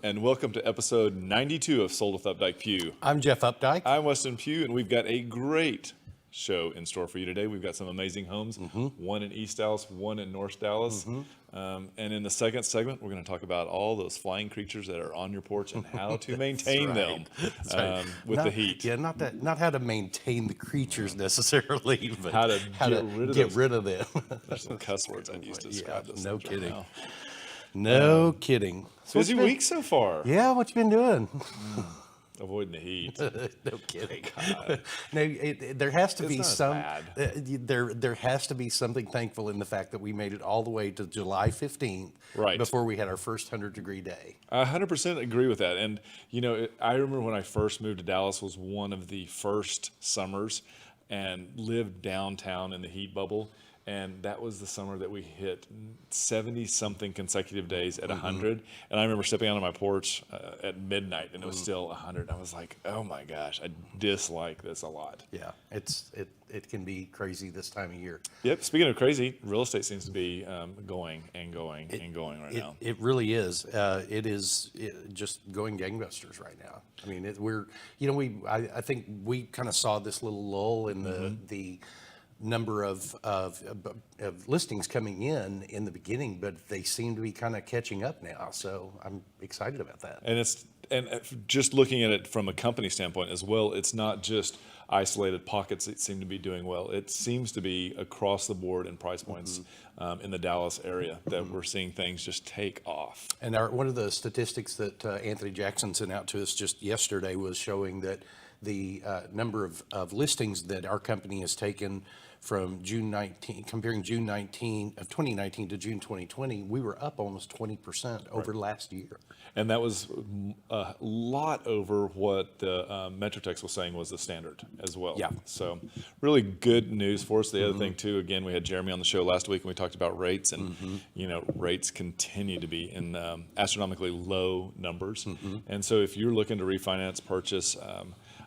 and welcome to episode 92 of Sold with Updike Pugh. I'm Jeff Updike. I'm Weston Pugh, and we've got a great show in store for you today. We've got some amazing homes, one in East Dallas, one in North Dallas. And in the second segment, we're going to talk about all those flying creatures that are on your porch and how to maintain them with the heat. Yeah, not how to maintain the creatures necessarily, but How to get rid of them. There's some cuss words I'd use to describe this. No things right kidding. now. No kidding. So Busy week so far. Yeah, what you been doing? Avoiding the heat. No kidding. No, there has to be not as some. bad. There has to be something thankful in the fact that we made it all the way to July 15th, before we had our first 100-degree day. I 100% agree with that. And, you know, I remember when I first moved to Dallas was one of the first summers and lived downtown in the heat bubble. And that was the summer that we hit 70-something consecutive days at 100. And I remember stepping out on my porch at midnight, and it was still 100. I was like, oh my gosh, I dislike this a lot. Yeah, it can be crazy this time of year. Yep. Speaking of crazy, real estate seems to be going right now. It really is. It is just going gangbusters right now. I mean, I think we kind of saw this little lull in the number of listings coming in the beginning, but they seem to be kind of catching up now. So I'm excited about that. And just looking at it from a company standpoint as well, it's not just isolated pockets that seem to be doing well. It seems to be across the board in price points in the Dallas area that we're seeing things just take off. And one of the statistics that Anthony Jackson sent out to us just yesterday was showing that the number of listings that our company has taken from comparing June 19 of 2019 to June 2020, we were up almost 20% over last year. And that was a lot over what the Metrotex was saying was the standard as well. Yeah. So really good news for us. The other thing too, again, we had Jeremy on the show last week and we talked about rates, and rates continue to be in astronomically low numbers. And so if you're looking to refinance, purchase,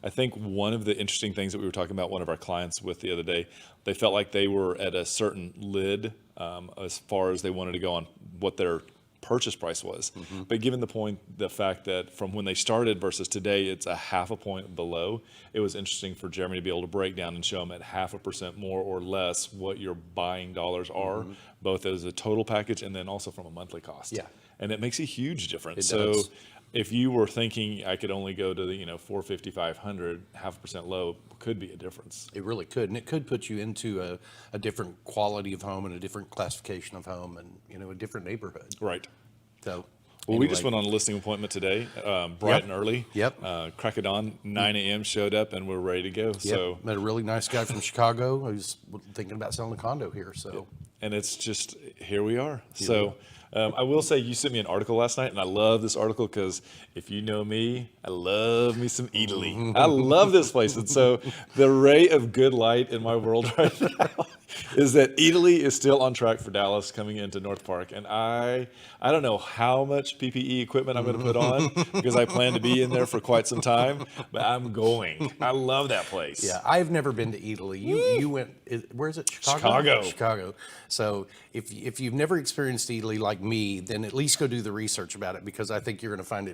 I think one of the interesting things that we were talking about one of our clients with the other day, they felt like they were at a certain lid as far as they wanted to go on what their purchase price was. But given the fact that from when they started versus today, it's a 0.5 point below, it was interesting for Jeremy to be able to break down and show them at 0.5% more or less what your buying dollars are, both as a total package and then also from a monthly cost. Yeah. And it makes a huge difference. It does. So if you were thinking I could only go to the 450, 500, 0.5% low could be a difference. It really could, and it could put you into a different quality of home and a different classification of home, and a different neighborhood. Right. So, well, we just went on a listing appointment today, bright and early. Yep. Crack of dawn, 9 a.m. showed up, and we're ready to go. Yep. So Met a really nice guy from Chicago who's thinking about selling a condo here. So, and it's just here we are. So. I will say you sent me an article last night, and I love this article because if you know me, I love me some Italy. I love this place. And so the ray of good light in my world right now is that Italy is still on track for Dallas coming into North Park. And I don't know how much PPE equipment I'm going to put on because I plan to be in there for quite some time, but I'm going. I love that place. yeah, I've never been to Italy. You went, where is it? Chicago. Chicago. So if you've never experienced Italy like me, then at least go do the research about it, because I think you're going to find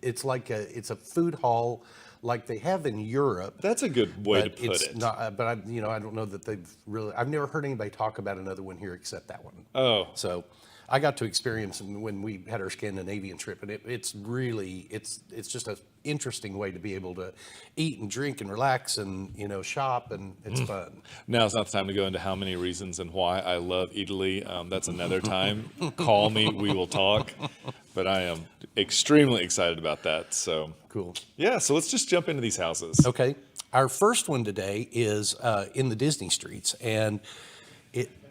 it's like it's a food hall like they have in Europe. That's a good way to put it's it. Not, but I don't know that I've never heard anybody talk about another one here except that one. Oh. So I got to experience them when we had our Scandinavian trip, and it's just an interesting way to be able to eat and drink and relax and shop, and it's fun. Now's not the time to go into how many reasons and why I love Italy. That's another time. Call me, we will talk. But I am extremely excited about that. So Cool. yeah, so let's just jump into these houses. Okay, our first one today is in the Disney streets, and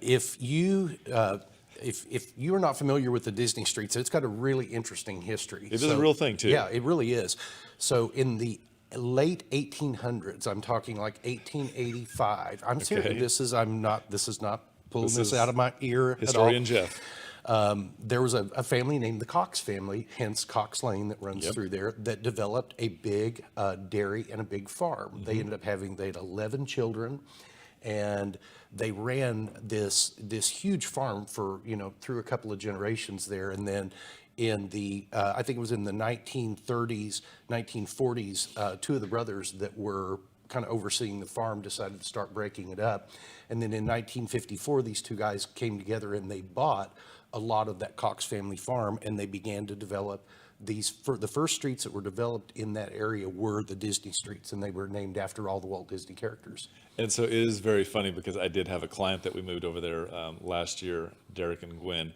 if you are not familiar with the Disney streets, it's got a really interesting history. It is a real thing too. Yeah, it really is. So in the late 1800s, I'm talking like 1885. I'm serious. This is not pulling this out of my ear Historian at all. Jeff. There was a family named the Cox family, hence Cox Lane that runs through there, that developed a big dairy and a big farm. They ended up they had 11 children, and they ran this huge farm for, through a couple of generations there. And then in the, I think it was in the 1930s, 1940s, two of the brothers that were kind of overseeing the farm decided to start breaking it up. And then in 1954, these two guys came together and they bought a lot of that Cox family farm, and they began to develop these. For the first streets that were developed in that area were the Disney streets, and they were named after all the Walt Disney characters. And so it is very funny because I did have a client that we moved over there last year, Derek and Gwen,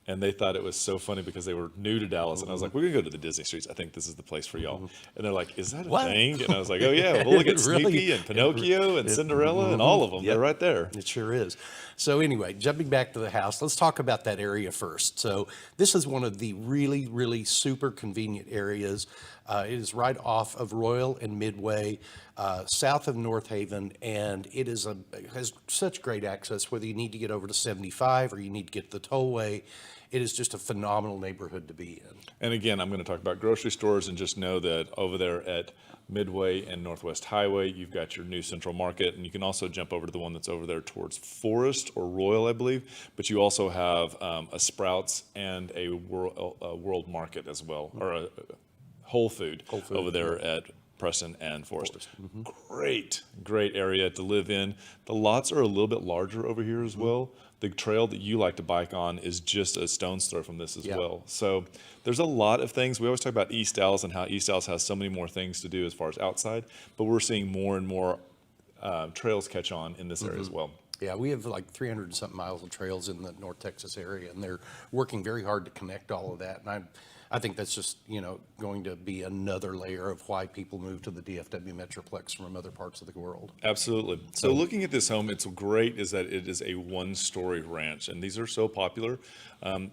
and they thought it was so funny because they were new to Dallas. And I was like, we're going to go to the Disney streets. I think this is the place for y'all. And they're like, is that a thing? And I was like, oh, yeah, we'll look at Snoopy and Pinocchio and Cinderella and all of them. Yep. They're right there. It sure is. So anyway, jumping back to the house, let's talk about that area first. So this is one of the really, really super convenient areas. It is right off of Royal and Midway, south of North Haven, and it has such great access, whether you need to get over to 75 or you need to get to the tollway. It is just a phenomenal neighborhood to be in. And again, I'm going to talk about grocery stores, and just know that over there at Midway and Northwest Highway, you've got your new Central Market, and you can also jump over to the one that's over there towards Forest or Royal, I believe. But you also have a Sprouts and a World Market as well, or a Whole Food over there at Preston and Forest. Great area to live in. The lots are a little bit larger over here as well. The trail that you like to bike on is just a stone's throw from this as well. So there's a lot of things. We always talk about East Dallas and how East Dallas has so many more things to do as far as outside, but we're seeing more and more trails catch on in this area as well. Yeah, we have like 300 and something miles of trails in the North Texas area, and they're working very hard to connect all of that. And I think that's just, going to be another layer of why people move to the DFW Metroplex from other parts of the world. Absolutely. So looking at this home, it's great is that it is a one-story ranch, and these are so popular.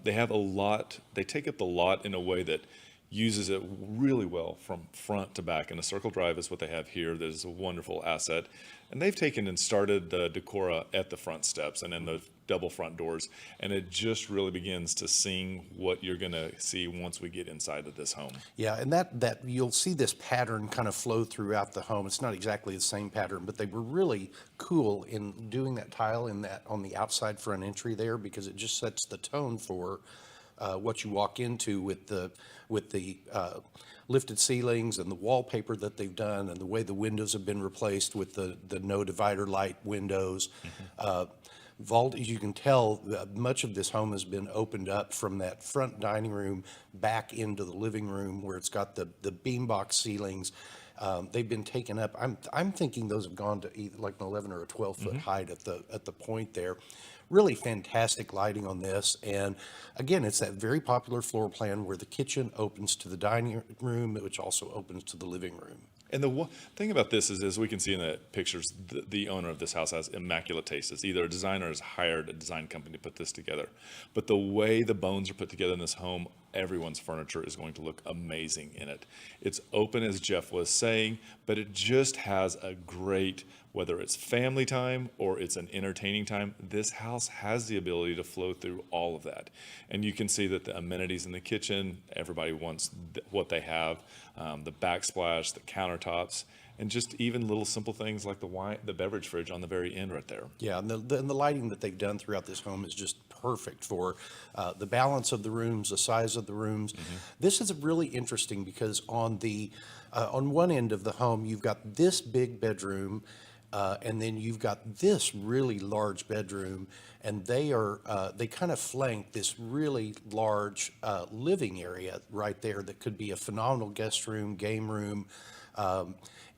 They have a lot, they take up the lot in a way that uses it really well from front to back. And a circle drive is what they have here. That is a wonderful asset. And they've taken and started the decora at the front steps and then the double front doors. And it just really begins to sing what you're going to see once we get inside of this home. Yeah, and that you'll see this pattern kind of flow throughout the home. It's not exactly the same pattern, but they were really cool in doing that tile in that on the outside front entry there, because it just sets the tone for what you walk into with the lifted ceilings and the wallpaper that they've done and the way the windows have been replaced with the no divider light windows. Vault, as you can tell, much of this home has been opened up from that front dining room back into the living room where it's got the beambox ceilings. They've been taken up. I'm thinking those have gone to either like an 11 or a 12 foot height at the point there. Really fantastic lighting on this. And again, it's that very popular floor plan where the kitchen opens to the dining room, which also opens to the living room. And the thing about this is, as we can see in the pictures, the owner of this house has immaculate taste. It's either a designer has hired a design company to put this together. But the way the bones are put together in this home, everyone's furniture is going to look amazing in it. It's open, as Jeff was saying, but it just has a great, whether it's family time or it's an entertaining time, this house has the ability to flow through all of that. And you can see that the amenities in the kitchen, everybody wants what they have, the backsplash, the countertops, and just even little simple things like the beverage fridge on the very end right there. Yeah, and the lighting that they've done throughout this home is just perfect for the balance of the rooms, the size of the rooms. This is really interesting because on one end of the home, you've got this big bedroom, and then you've got this really large bedroom, and they kind of flank this really large living area right there that could be a phenomenal guest room, game room.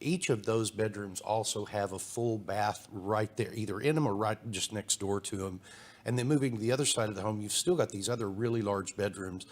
Each of those bedrooms also have a full bath right there, either in them or right just next door to them. And then moving to the other side of the home, you've still got these other really large bedrooms.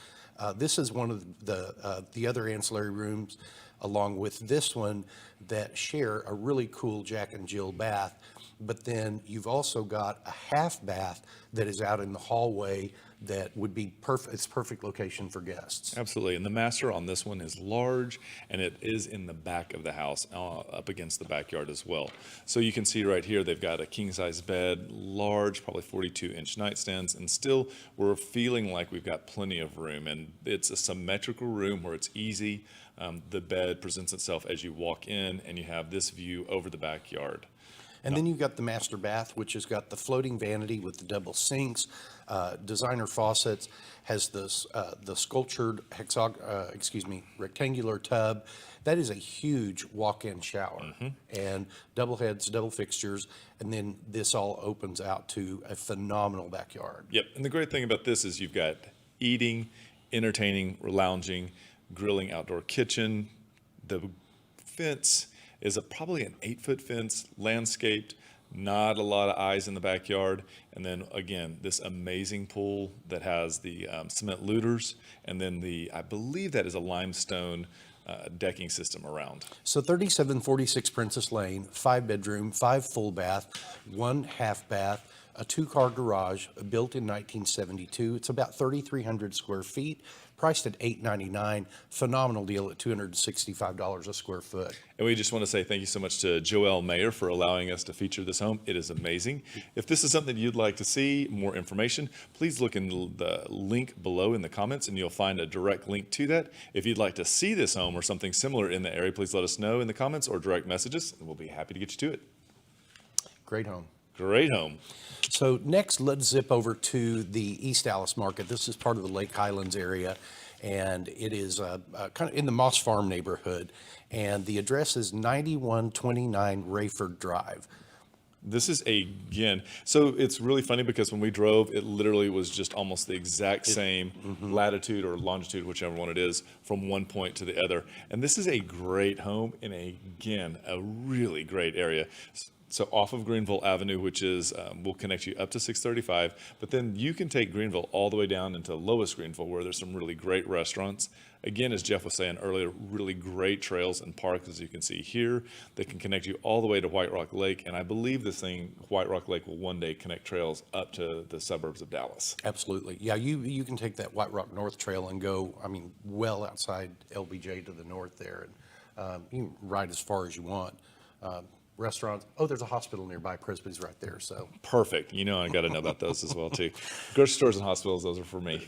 This is one of the other ancillary rooms, along with this one, that share a really cool Jack and Jill bath. But then you've also got a half bath that is out in the hallway that would be perfect. It's a perfect location for guests. Absolutely. And the master on this one is large, and it is in the back of the house, up against the backyard as well. So you can see right here, they've got a king-size bed, large, probably 42-inch nightstands, and still we're feeling like we've got plenty of room. And it's a symmetrical room where it's easy. The bed presents itself as you walk in, and you have this view over the backyard. And then you've got the master bath, which has got the floating vanity with the double sinks, designer faucets, has this the sculptured rectangular tub. That is a huge walk-in shower, and double heads, double fixtures, and then this all opens out to a phenomenal backyard. Yep. And the great thing about this is you've got eating, entertaining, lounging, grilling, outdoor kitchen. The fence is probably an 8-foot fence, landscaped, not a lot of eyes in the backyard. And then again, this amazing pool that has the cement looters, and then I believe that is a limestone decking system around. So 3746 Princess Lane, 5-bedroom, 5 full bath, 1 half bath, a 2-car garage built in 1972. It's about 3,300 square feet, priced at $899. Phenomenal deal at $265 a square foot. And we just want to say thank you so much to Joelle Mayer for allowing us to feature this home. It is amazing. If this is something you'd like to see, more information, please look in the link below in the comments and you'll find a direct link to that. If you'd like to see this home or something similar in the area, please let us know in the comments or direct messages, and we'll be happy to get you to it. Great home. Great home. So next, let's zip over to the East Dallas market. This is part of the Lake Highlands area, and it is kind of in the Moss Farm neighborhood. And the address is 9129 Rayford Drive. This is so it's really funny because when we drove, it literally was just almost the exact same latitude or longitude, whichever one it is, from one point to the other. And this is a great home in a really great area. So off of Greenville Avenue, which is, will connect you up to 635, but then you can take Greenville all the way down into Lowest Greenville, where there's some really great restaurants. Again, as Jeff was saying earlier, really great trails and parks, as you can see here, that can connect you all the way to White Rock Lake. And I believe this thing, White Rock Lake, will one day connect trails up to the suburbs of Dallas. Absolutely. Yeah, you can take that White Rock North Trail and go, well outside LBJ to the north there. And you can ride as far as you want. Restaurants. Oh, there's a hospital nearby. Presby's right there. So perfect. I got to know about those as well too. Grocery stores and hospitals, those are for me.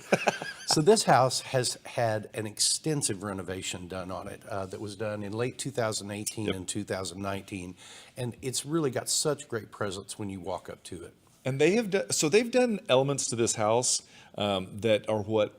So this house has had an extensive renovation done on it that was done in late 2018 and 2019, and it's really got such great presence when you walk up to it. And they've done elements to this house that are what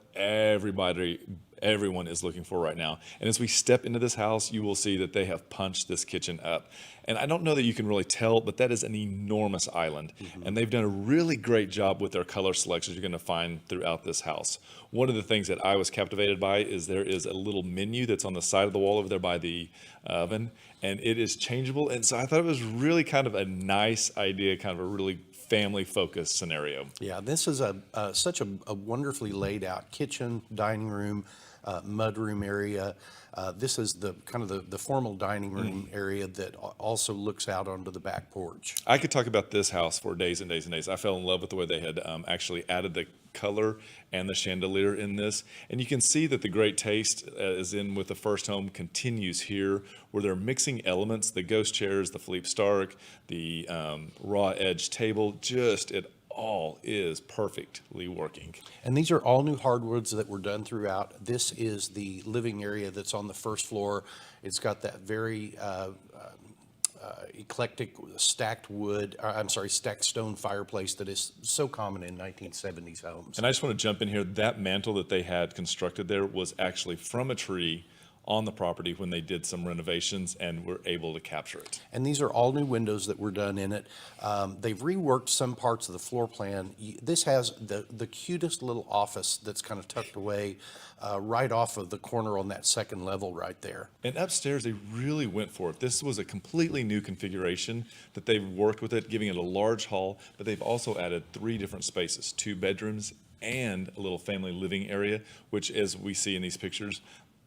everyone is looking for right now. And as we step into this house, you will see that they have punched this kitchen up. And I don't know that you can really tell, but that is an enormous island. And they've done a really great job with their color selections you're going to find throughout this house. One of the things that I was captivated by is there is a little menu that's on the side of the wall over there by the oven, and it is changeable. And so I thought it was really kind of a nice idea, kind of a really family-focused scenario. Yeah, this is such a wonderfully laid out kitchen, dining room, mudroom area. This is the kind of the formal dining room area that also looks out onto the back porch. I could talk about this house for days and days and days. I fell in love with the way they had actually added the color and the chandelier in this. And you can see that the great taste as in with the first home continues here, where they're mixing elements, the ghost chairs, the Philippe Stark, the raw edge table, it all is perfectly working. And these are all new hardwoods that were done throughout. This is the living area that's on the first floor. It's got that very eclectic stacked stone fireplace that is so common in 1970s homes. And I just want to jump in here. That mantle that they had constructed there was actually from a tree on the property when they did some renovations and were able to capture it. And these are all new windows that were done in it. They've reworked some parts of the floor plan. This has the cutest little office that's kind of tucked away right off of the corner on that second level right there. And upstairs, they really went for it. This was a completely new configuration that they've worked with it, giving it a large hall, but they've also added 3 different spaces, 2 bedrooms and a little family living area, which, as we see in these pictures,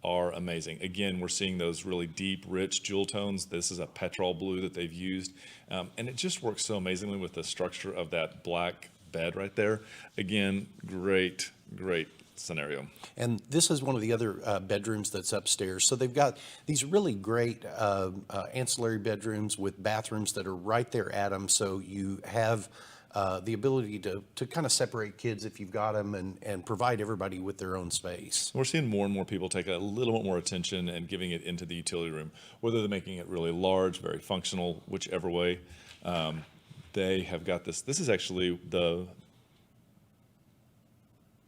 are amazing. Again, we're seeing those really deep, rich jewel tones. This is a petrol blue that they've used. And it just works so amazingly with the structure of that black bed right there. Again, great scenario. And this is one of the other bedrooms that's upstairs. So they've got these really great ancillary bedrooms with bathrooms that are right there at them. So you have the ability to kind of separate kids if you've got them and provide everybody with their own space. We're seeing more and more people take a little bit more attention and giving it into the utility room, whether they're making it really large, very functional, whichever way. They have got this. This is actually the.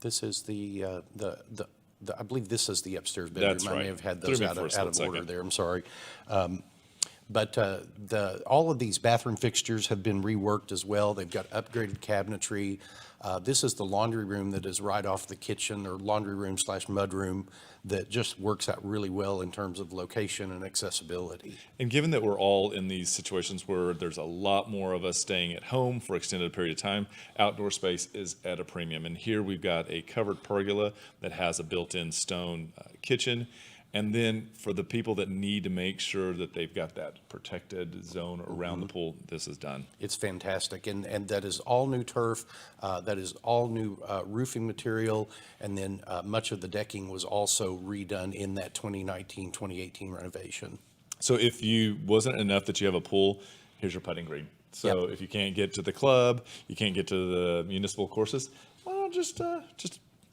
This is I believe this is the upstairs bedroom. That's right. I may have had Threw those me out for a of split order second. there. I'm sorry. But all of these bathroom fixtures have been reworked as well. They've got upgraded cabinetry. This is the laundry room that is right off the kitchen, or laundry room / mudroom, that just works out really well in terms of location and accessibility. And given that we're all in these situations where there's a lot more of us staying at home for extended period of time, outdoor space is at a premium. And here we've got a covered pergola that has a built-in stone kitchen. And then for the people that need to make sure that they've got that protected zone around the pool, this is done. It's fantastic, and that is all new turf, that is all new roofing material, and then much of the decking was also redone in that 2019, 2018 renovation. So if you wasn't enough that you have a pool, here's your putting green. So Yep. if you can't get to the club, you can't get to the municipal courses, well, just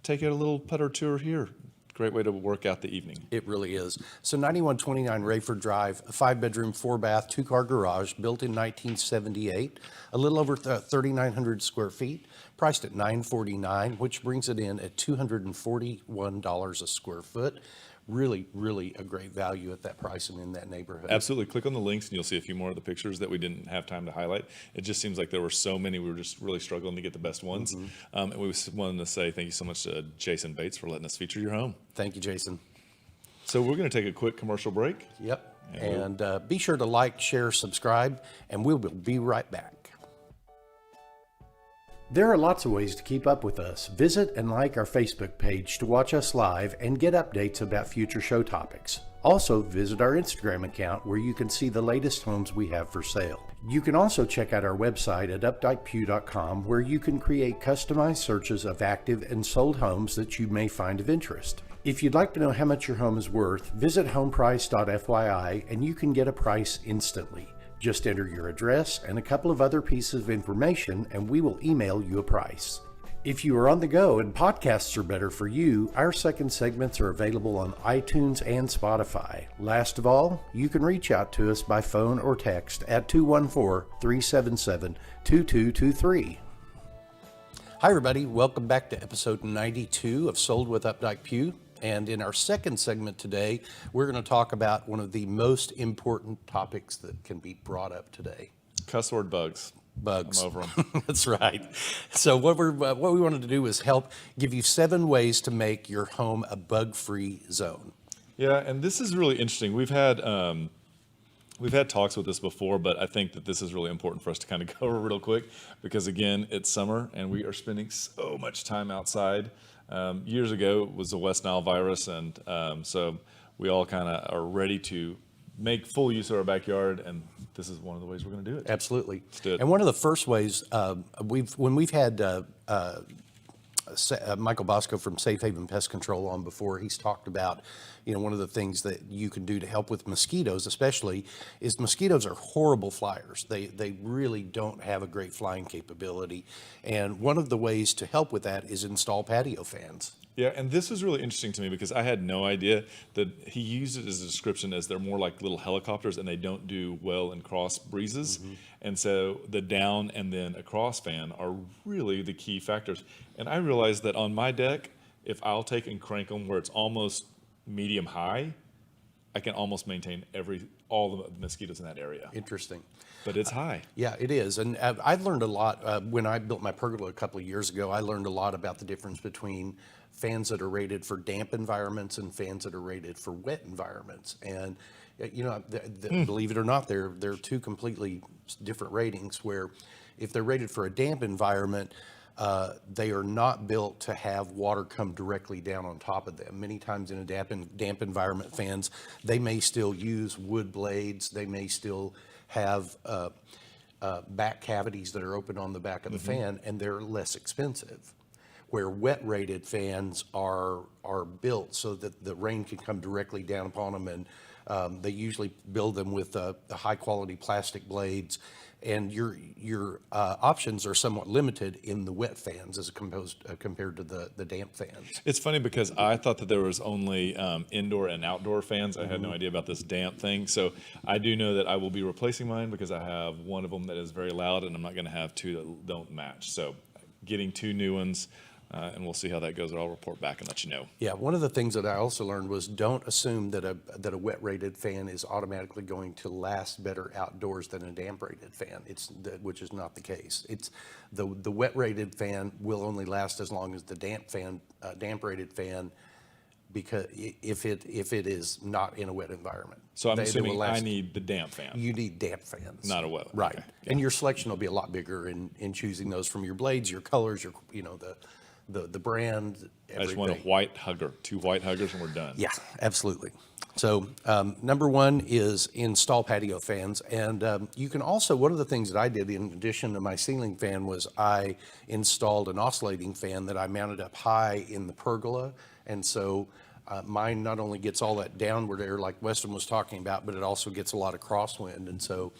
take a little putter tour here. Great way to work out the evening. It really is. So 9129 Rayford Drive, a 5-bedroom, 4-bath, 2-car garage, built in 1978, a little over 3,900 square feet, priced at $949, which brings it in at $241 a square foot. Really, really a great value at that price and in that neighborhood. Absolutely. Click on the links and you'll see a few more of the pictures that we didn't have time to highlight. It just seems like there were so many. We were just really struggling to get the best ones. And we wanted to say thank you so much to Jason Bates for letting us feature your home. Thank you, Jason. So we're going to take a quick commercial break. Yep. And be sure to like, share, subscribe, and we'll be right back. There are lots of ways to keep up with us. Visit and like our Facebook page to watch us live and get updates about future show topics. Also, visit our Instagram account where you can see the latest homes we have for sale. You can also check out our website at updikepugh.com, where you can create customized searches of active and sold homes that you may find of interest. If you'd like to know how much your home is worth, visit homeprice.fyi and you can get a price instantly. Just enter your address and a couple of other pieces of information and we will email you a price. If you are on the go and podcasts are better for you, our second segments are available on iTunes and Spotify. Last of all, you can reach out to us by phone or text at 214-377-2223. Hi everybody, welcome back to episode 92 of Sold with Updike Pugh. And in our second segment today, we're going to talk about one of the most important topics that can be brought up today. Cuss word bugs. Bugs. I'm over them. That's right. So what we wanted to do is help give you 7 ways to make your home a bug-free zone. Yeah, and this is really interesting. We've had talks with this before, but I think that this is really important for us to kind of go over real quick because, again, it's summer and we are spending so much time outside. Years ago, it was the West Nile virus, and so we all kind of are ready to make full use of our backyard, and this is one of the ways we're going to do it. Absolutely. Let's do it. And one of the first ways, when we've had Michael Bosco from Safe Haven Pest Control on before, he's talked about, one of the things that you can do to help with mosquitoes especially is mosquitoes are horrible flyers. They really don't have a great flying capability. And one of the ways to help with that is install patio fans. Yeah, and this is really interesting to me because I had no idea that he used it as a description as they're more like little helicopters and they don't do well in cross breezes. And so the down and then a cross fan are really the key factors. And I realized that on my deck, if I'll take and crank them where it's almost medium high, I can almost maintain all the mosquitoes in that area. Interesting. But it's high. Yeah, it is. And I've learned a lot. When I built my pergola a couple of years ago, I learned a lot about the difference between fans that are rated for damp environments and fans that are rated for wet environments. And, believe it or not, they're 2 completely different ratings, where if they're rated for a damp environment, they are not built to have water come directly down on top of them. Many times in a damp environment, fans, they may still use wood blades. They may still have back cavities that are open on the back of the fan, and they're less expensive. Where wet rated fans are built so that the rain can come directly down upon them, and they usually build them with the high quality plastic blades and your options are somewhat limited in the wet fans as compared to the damp fans. It's funny because I thought that there was only indoor and outdoor fans. I had no idea about this damp thing. So I do know that I will be replacing mine because I have one of them that is very loud, and I'm not going to have two that don't match. So getting two new ones, and we'll see how that goes. I'll report back and let you know. Yeah, one of the things that I also learned was don't assume that a wet rated fan is automatically going to last better outdoors than a damp rated fan. Which is not the case. It's the wet rated fan will only last as long as the damp rated fan, because if it is not in a wet environment. So I'm They assuming will last- I need the damp fan, You need damp fans, not a wet one. right? Okay. And your selection will be a lot bigger in choosing those from your blades, your colors, your the brand. I just want a white hugger, 2 white huggers, and we're done. Yeah, absolutely. So number one is install patio fans. And you can also, one of the things that I did in addition to my ceiling fan was I installed an oscillating fan that I mounted up high in the pergola. And so mine not only gets all that downward air like Weston was talking about, but it also gets a lot of crosswind. And so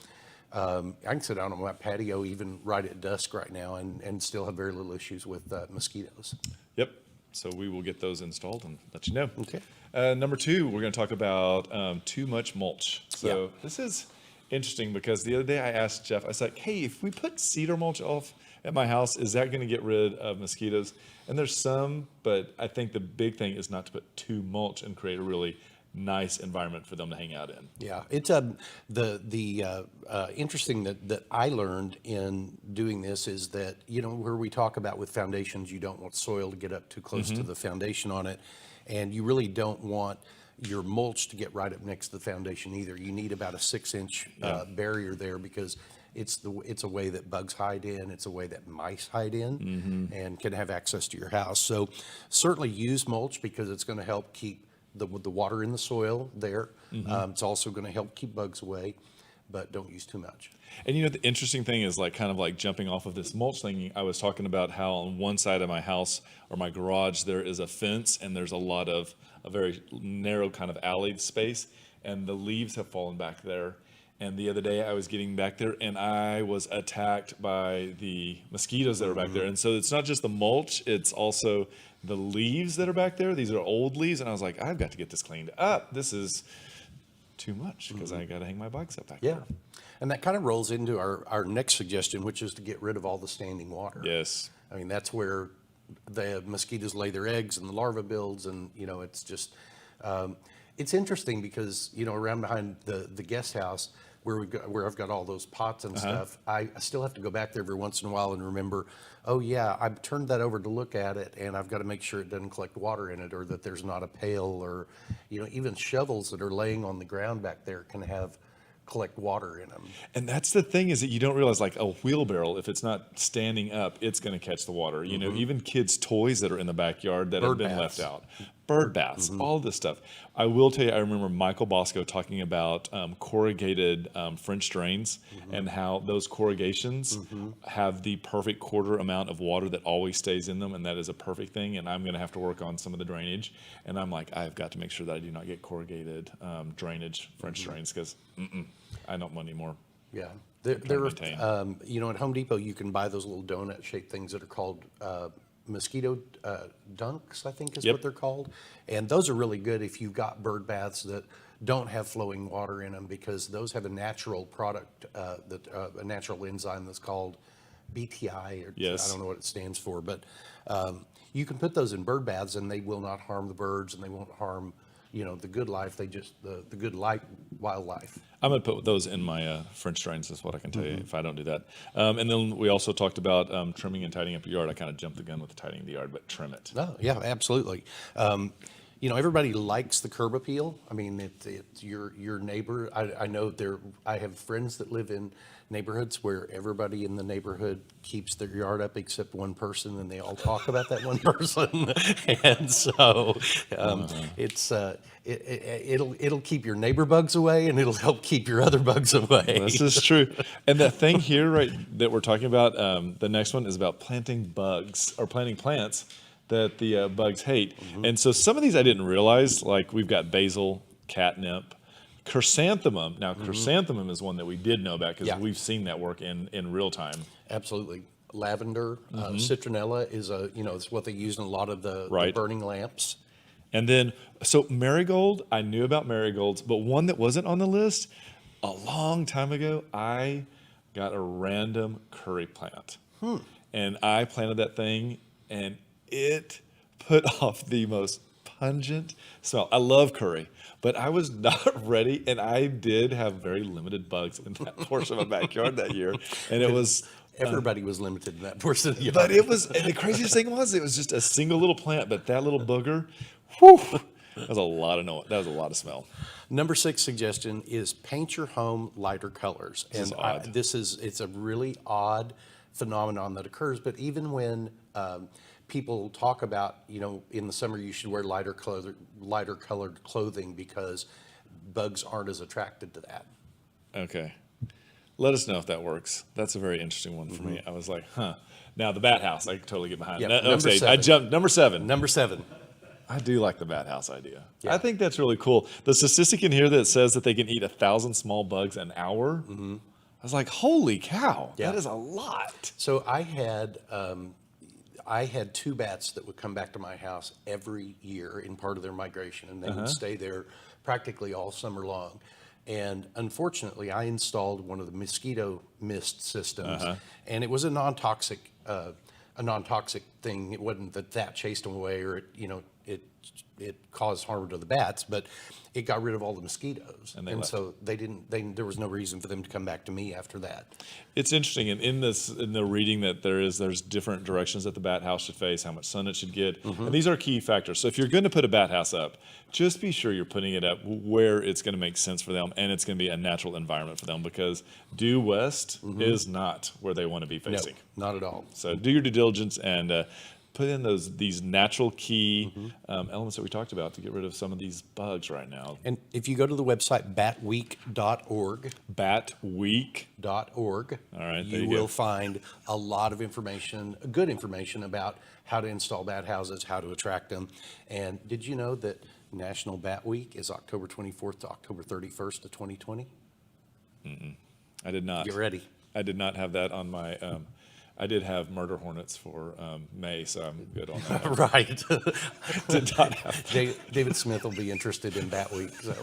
I can sit out on my patio even right at dusk right now and still have very little issues with mosquitoes. Yep. So we will get those installed and let you know. Okay. Number 2, we're going to talk about too much mulch. So this is interesting because the other day I asked Jeff, I was like, hey, if we put cedar mulch off at my house, is that going to get rid of mosquitoes? And there's some, but I think the big thing is not to put too mulch and create a really nice environment for them to hang out in. Yeah, it's the interesting that I learned in doing this is that, where we talk about with foundations, you don't want soil to get up too close to the foundation on it, and you really don't want your mulch to get right up next to the foundation either. You need about a 6-inch barrier there because it's a way that bugs hide in, it's a way that mice hide in and can have access to your house. So certainly use mulch because it's going to help keep the water in the soil there. It's also going to help keep bugs away, but don't use too much. And the interesting thing is kind of jumping off of this mulch thing, I was talking about how on one side of my house or my garage, there is a fence and there's a very narrow kind of alley space, and the leaves have fallen back there. And the other day I was getting back there and I was attacked by the mosquitoes that are back there. And so it's not just the mulch, it's also the leaves that are back there. These are old leaves. And I was like, I've got to get this cleaned up. This is too much because I got to hang my bikes up back there. Yeah. And that kind of rolls into our next suggestion, which is to get rid of all the standing water. Yes. I mean, that's where the mosquitoes lay their eggs and the larva builds. And, it's just, it's interesting because, around behind the guest house, where I've got all those pots and stuff, I still have to go back there every once in a while and remember, oh yeah, I've turned that over to look at it, and I've got to make sure it doesn't collect water in it, or that there's not a pail, or even shovels that are laying on the ground back there can collect water in them. And that's the thing, is that you don't realize a wheelbarrow, if it's not standing up, it's going to catch the water. Even kids' toys that are in the backyard that have been left out. Bird baths, all this stuff. I will tell you, I remember Michael Bosco talking about corrugated French drains and how those corrugations have the perfect quarter amount of water that always stays in them, and that is a perfect thing. And I'm going to have to work on some of the drainage. And I'm like, I've got to make sure that I do not get corrugated drainage French drains because I don't want any more. Yeah. There at Home Depot, you can buy those little donut-shaped things that are called mosquito dunks, I think is what they're called. And those are really good if you've got bird baths that don't have flowing water in them, because those have a natural product, a natural enzyme that's called BTI, or I don't know what it stands for, but you can put those in bird baths and they will not harm the birds and they won't harm the good life. They just, the good wildlife. I'm going to put those in my French drains, is what I can tell you if I don't do that. And then we also talked about trimming and tidying up your yard. I kind of jumped the gun with the tidying the yard, but trim it. Oh, yeah, absolutely. Everybody likes the curb appeal. I mean, it's your neighbor. I know I have friends that live in neighborhoods where everybody in the neighborhood keeps their yard up except one person, and they all talk about that one person. And so it'll keep your neighbor bugs away, and it'll help keep your other bugs away. This is true. And that thing here, right, that we're talking about, the next one is about planting bugs or planting plants that the bugs hate. And so some of these I didn't realize, like we've got basil, catnip, Chrysanthemum. Now, chrysanthemum is one that we did know about because Yeah. we've seen that work in real time. Absolutely. Lavender, citronella is it's what they use in a lot of the Right. burning lamps. And then, so marigold, I knew about marigolds, but one that wasn't on the list, a long time ago, I got a random curry plant. And I planted that thing, and it put off the most pungent smell. I love curry, but I was not ready, and I did have very limited bugs in that portion of my backyard that year. And it was... Everybody was limited in that portion of the yard. But it was, and the craziest thing was, it was just a single little plant, but that little booger, whew, that was a lot of smell. Number 6 suggestion is paint your home lighter colors. This is odd. It's a really odd phenomenon that occurs, but even when people talk about, in the summer you should wear lighter colored clothing because bugs aren't as attracted to that. Okay. Let us know if that works. That's a very interesting one for me. I was like, huh. Now, the bat house, I can totally get behind. Yep, No, number okay, 7. I jumped. Number 7. Number 7. I do like the bat house idea. Yeah. I think that's really cool. The statistic in here that says that they can eat 1,000 small bugs an hour, I was like, holy cow, Yeah. that is a lot. So I had 2 bats that would come back to my house every year in part of their migration, and they would stay there practically all summer long. And unfortunately, I installed one of the mosquito mist systems, and it was a non-toxic thing. It wasn't that chased them away or it caused harm to the bats, but it got rid of all the mosquitoes. And they left. so there was no reason for them to come back to me after that. It's interesting, and in the reading that there's different directions that the bat house should face, how much sun it should get, and these are key factors. So if you're going to put a bat house up, just be sure you're putting it up where it's going to make sense for them, and it's going to be a natural environment for them, because due west is not where they want to be facing. No, not at all. So do your due diligence and put in these natural key elements that we talked about to get rid of some of these bugs right now. And if you go to the website batweek.org, Batweek. All right, there you you will go. find a lot of information, good information about how to install bat houses, how to attract them. And did you know that National Bat Week is October 24th to October 31st of 2020? I did not. Get ready. I did not have that on my. I did have murder hornets for May, so I'm good on that. Right. Did not have. David Smith will be interested in Bat Week. So.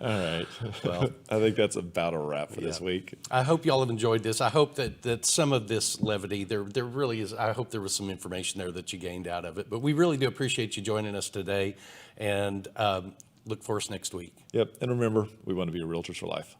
All right. Well, I think that's about a wrap for this week. I hope y'all have enjoyed this. I hope that some of this levity, there really is, I hope there was some information there that you gained out of it. But we really do appreciate you joining us today, and look for us next week. Yep. And remember, we want to be realtors for life.